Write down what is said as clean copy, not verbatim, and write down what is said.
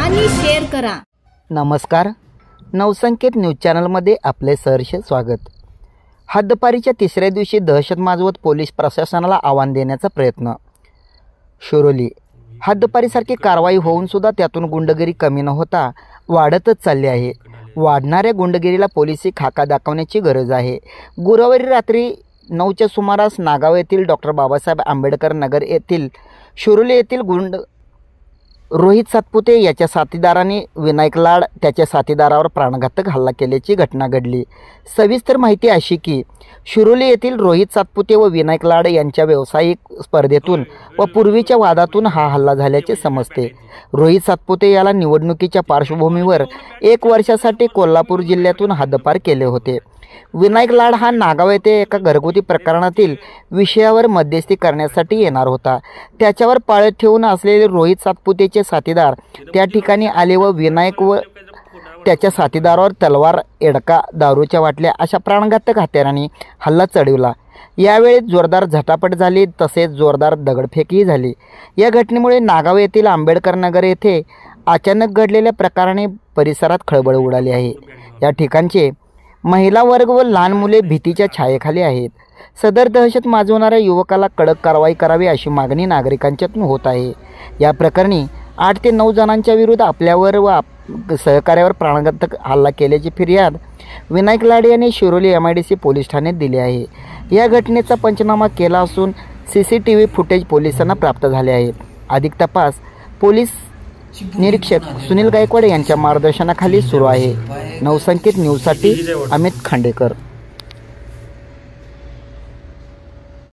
आणि शेअर करा। नमस्कार, नवसंकेत न्यूज चॅनलमध्ये आपले सहर्ष स्वागत। हद्दपारीच्या तिसऱ्या दिवशी दहशत माजवत पोलीस प्रशासनाला आव्हान देण्याचा प्रयत्न। शिरोली हद्दपारीसारखी कारवाई होऊन सुद्धा त्यातून गुंडगिरी कमी न होता वाढतच चालली आहे। वाढणाऱ्या गुंडगिरीला पोलिसी खाका दाखवण्याची गरज आहे। गुरुवारी रात्री 9च्या सुमारास नागाव येथील डॉक्टर बाबासाहेब आंबेडकर नगर येथील शिरोली येथील रोहित सातपुते याच्या साथीदाराने विनायक लाड त्याच्या साथीदारावर प्राणघातक हल्ला केल्याची घटना घडली। सविस्तर माहिती अशी की शिरोली येथील रोहित सातपुते व विनायक लाड यांच्या व्यावसायिक स्पर्धेतून व पूर्वीच्या वादातून हा हल्ला झाल्याचे समजते। रोहित सातपुते याला निवडणुकीच्या पार्श्वभूमीवर 1 वर्षासाठी कोल्हापूर जिल्ह्यातून हद्दपार केले होते। विनायक लाड हा नागाव येथे एका घरगुती प्रकरणातील विषयावर मध्यस्थी करण्यासाठी येणार होता। त्याच्यावर पाळत ठेवून असलेले रोहित सातपुतेचे साथीदार त्या ठिकाणी आले व विनायक व त्याच्या साथीदारावर तलवार, एडका, दारूच्या बाटल्या अशा प्राणघातक हत्यारांनी हल्ला चढविला। यावेळी जोरदार झटापट झाली तसेच जोरदार दगडफेकही झाली। या घटनेमुळे नागाव येथील आंबेडकर नगर येथे अचानक घडलेल्या प्रकाराने परिसरात खळबळ उडाली आहे। या ठिकाणचे महिला वर्ग व लहान मुले भीतीच्या छायेखाली आहेत। सदर दहशत माजवणाऱ्या युवकाला कडक कारवाई करावी अशी मागणी नागरिकांच्यातून होत आहे। या प्रकरणी 8 ते 9 जणांच्या विरुद्ध आपल्यावर व सहकार्यावर प्राणघातक हल्ला केल्याची फिर्याद विनायक लाड यांनी शिरोली MIDC पोलीस ठाण्यात दिली आहे। या घटनेचा पंचनामा केला असून CCTV फुटेज पोलिसांना प्राप्त झाले आहेत। अधिक तपास पोलीस निरीक्षक सुनील गायकवाड यांच्या मार्गदर्शनाखाली सुरू आहे। नवसंकेत न्यूजसाठी अमित खांडेकर।